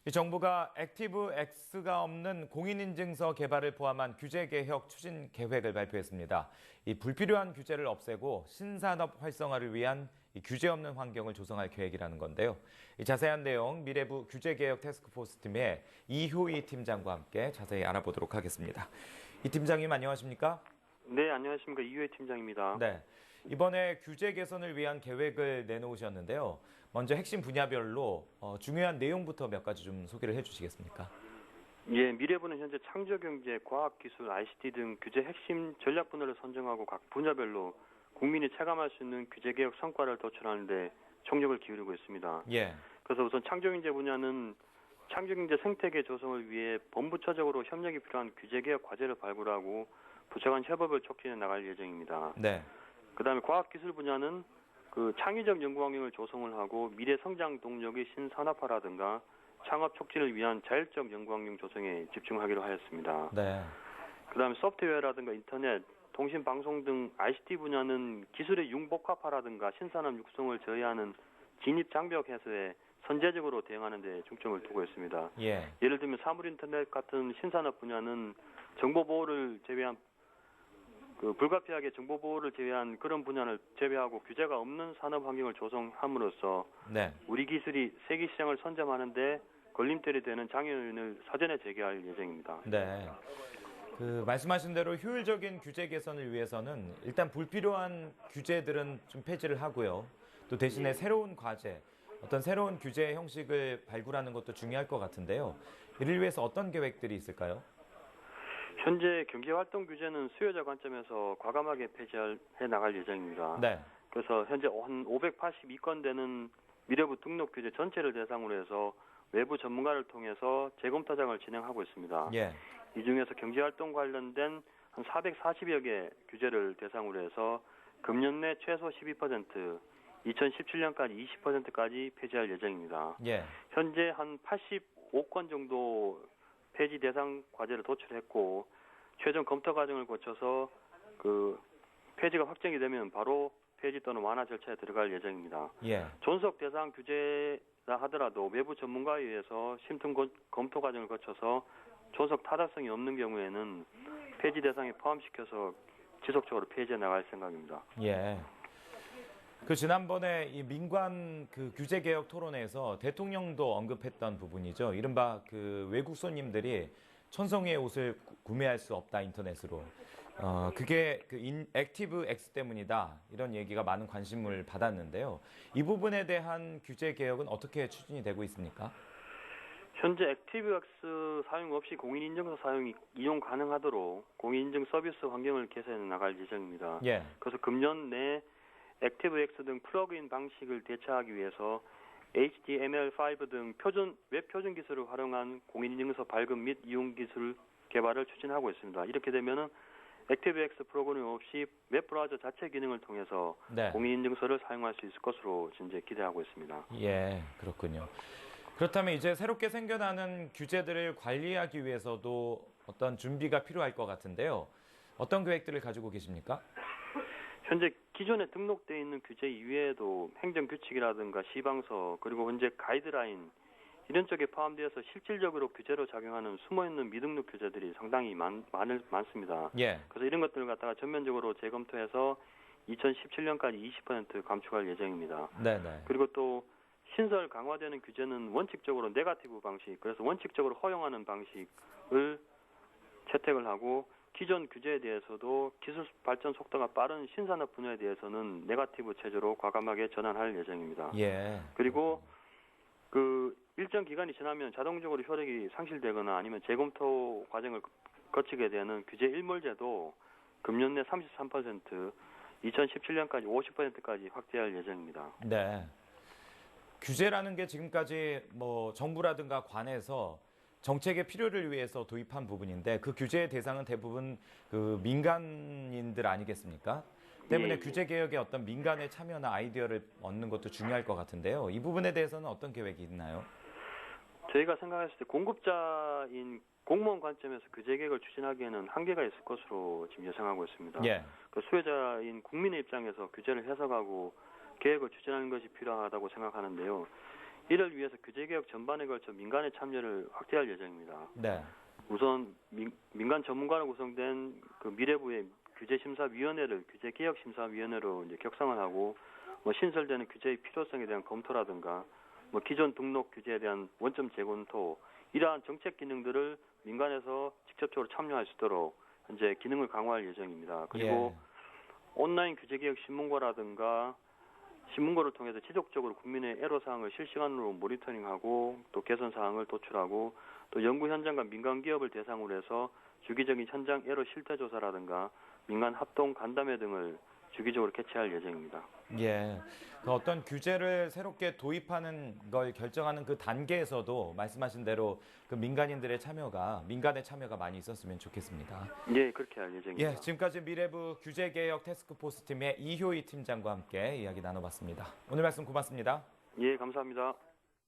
이 정부가 액티브엑스가 없는 공인인증서 개발을 포함한 규제 개혁 추진 계획을 발표했습니다. 이 불필요한 규제를 없애고 신산업 활성화를 위한 이 규제 없는 환경을 조성할 계획이라는 건데요. 이 자세한 내용 미래부 규제개혁 태스크포스 팀의 이효희 팀장과 함께 자세히 알아보도록 하겠습니다. 이 팀장님 안녕하십니까? 네, 안녕하십니까. 이유혜 팀장입니다. 네. 이번에 규제 개선을 위한 계획을 내놓으셨는데요. 먼저 핵심 분야별로 중요한 내용부터 몇 가지 좀 소개를 해주시겠습니까? 예, 미래부는 현재 창조경제, 과학기술, ICT 등 규제 핵심 전략 분야를 선정하고 각 분야별로 국민이 체감할 수 있는 규제개혁 성과를 도출하는 데 총력을 기울이고 있습니다. 예. 그래서 우선 창조경제 분야는 창조경제 생태계 조성을 위해 본부처적으로 협력이 필요한 규제개혁 과제를 발굴하고 부처 간 협업을 촉진해 나갈 예정입니다. 네. 그다음에 과학기술 분야는 창의적 연구 환경을 조성을 하고 미래 성장 동력의 신산업화라든가 창업 촉진을 위한 자율적 연구 환경 조성에 집중하기로 하였습니다. 네. 그다음에 소프트웨어라든가 인터넷, 통신 방송 등 ICT 분야는 기술의 융복합화라든가 신산업 육성을 저해하는 진입 장벽 해소에 선제적으로 대응하는 데 중점을 두고 있습니다. 예. 예를 들면 사물 인터넷 같은 신산업 분야는 정보 보호를 제외한 불가피하게 정보 보호를 제외한 그런 분야를 제외하고 규제가 없는 산업 환경을 조성함으로써 네. 우리 기술이 세계 시장을 선점하는데 걸림돌이 되는 장애인을 사전에 제기할 예정입니다. 네. 말씀하신 대로 효율적인 규제 개선을 위해서는 일단 불필요한 규제들은 좀 폐지를 하고요. 또 대신에 새로운 과제, 어떤 새로운 규제 형식을 발굴하는 것도 중요할 것 같은데요. 이를 위해서 어떤 계획들이 있을까요? 현재 경제활동 규제는 수요자 관점에서 과감하게 폐지해 나갈 예정입니다. 네. 그래서 현재 한 582건 되는 미래부 등록 규제 전체를 대상으로 해서 외부 전문가를 통해서 재검토장을 진행하고 있습니다. 예. 이 중에서 경제활동 관련된 한 440여 개 규제를 대상으로 해서 금년 내 최소 12%, 2017년까지 20%까지 폐지할 예정입니다. 예. 현재 한 85건 정도 폐지 대상 과제를 도출했고 최종 검토 과정을 거쳐서 폐지가 확정이 되면 바로 폐지 또는 완화 절차에 들어갈 예정입니다. 예. 존속 대상 규제라 하더라도 외부 전문가에 의해서 심층 검토 과정을 거쳐서 존속 타당성이 없는 경우에는 폐지 대상에 포함시켜서 지속적으로 폐지해 나갈 생각입니다. 예. 지난번에 이 민관 규제 개혁 토론회에서 대통령도 언급했던 부분이죠. 이른바 외국 손님들이 천성의 옷을 구매할 수 없다 인터넷으로. 그게 액티브 X 때문이다. 이런 얘기가 많은 관심을 받았는데요. 이 부분에 대한 규제 개혁은 어떻게 추진이 되고 있습니까? 현재 액티브엑스 사용 없이 공인인증서 사용이 이용 가능하도록 공인인증 서비스 환경을 개선해 나갈 예정입니다. 예. 그래서 금년 내 액티브엑스 등 플러그인 방식을 대체하기 위해서 HTML5 등 웹 표준 기술을 활용한 공인인증서 발급 및 이용 기술 개발을 추진하고 있습니다. 이렇게 되면은 액티브엑스 프로그램 없이 웹 브라우저 자체 기능을 통해서 네. 공인인증서를 사용할 수 있을 것으로 현재 기대하고 있습니다. 예, 그렇군요. 그렇다면 이제 새롭게 생겨나는 규제들을 관리하기 위해서도 어떤 준비가 필요할 것 같은데요. 어떤 계획들을 가지고 계십니까? 현재 기존에 등록되어 있는 규제 이외에도 행정규칙이라든가 시방서 그리고 현재 가이드라인 이런 쪽에 포함되어서 실질적으로 규제로 작용하는 숨어있는 미등록 규제들이 상당히 많습니다. 예. 그래서 이런 것들을 갖다가 전면적으로 재검토해서 2017년까지 20% 감축할 예정입니다. 네네. 그리고 또 신설 강화되는 규제는 원칙적으로 네거티브 방식, 그래서 원칙적으로 허용하는 방식을 채택을 하고 기존 규제에 대해서도 기술 발전 속도가 빠른 신산업 분야에 대해서는 네거티브 체제로 과감하게 전환할 예정입니다. 예. 그리고 일정 기간이 지나면 자동적으로 효력이 상실되거나 아니면 재검토 과정을 거치게 되는 규제 일몰제도 금년 내 33%, 2017년까지 50%까지 확대할 예정입니다. 네. 규제라는 게 지금까지 정부라든가 관에서 정책의 필요를 위해서 도입한 부분인데 그 규제의 대상은 대부분 민간인들 아니겠습니까? 때문에 예. 규제 개혁에 어떤 민간의 참여나 아이디어를 얻는 것도 중요할 것 같은데요. 이 부분에 대해서는 어떤 계획이 있나요? 저희가 생각했을 때 공급자인 공무원 관점에서 규제 개혁을 추진하기에는 한계가 있을 것으로 지금 예상하고 있습니다. 예. 수혜자인 국민의 입장에서 규제를 해석하고 계획을 추진하는 것이 필요하다고 생각하는데요. 이를 위해서 규제개혁 전반에 걸쳐 민간의 참여를 확대할 예정입니다. 네. 우선 민간 전문가로 구성된 그 미래부의 규제심사위원회를 규제개혁심사위원회로 이제 격상을 하고 신설되는 규제의 필요성에 대한 검토라든가 기존 등록 규제에 대한 원점 재검토 이러한 정책 기능들을 민간에서 직접적으로 참여할 수 있도록 현재 기능을 강화할 예정입니다. 그리고 온라인 규제개혁 신문고라든가 신문고를 통해서 지속적으로 국민의 애로사항을 실시간으로 모니터링하고 또 개선사항을 도출하고 또 연구 현장과 민간 기업을 대상으로 해서 주기적인 현장 애로 실태 조사라든가 민간 합동 간담회 등을 주기적으로 개최할 예정입니다. 예. 그 어떤 규제를 새롭게 도입하는 걸 결정하는 그 단계에서도 말씀하신 대로 그 민간의 참여가 많이 있었으면 좋겠습니다. 예, 그렇게 할 예정입니다. 예, 지금까지 미래부 규제개혁 태스크포스 팀의 이효희 팀장과 함께 이야기 나눠봤습니다. 오늘 말씀 고맙습니다. 예, 감사합니다.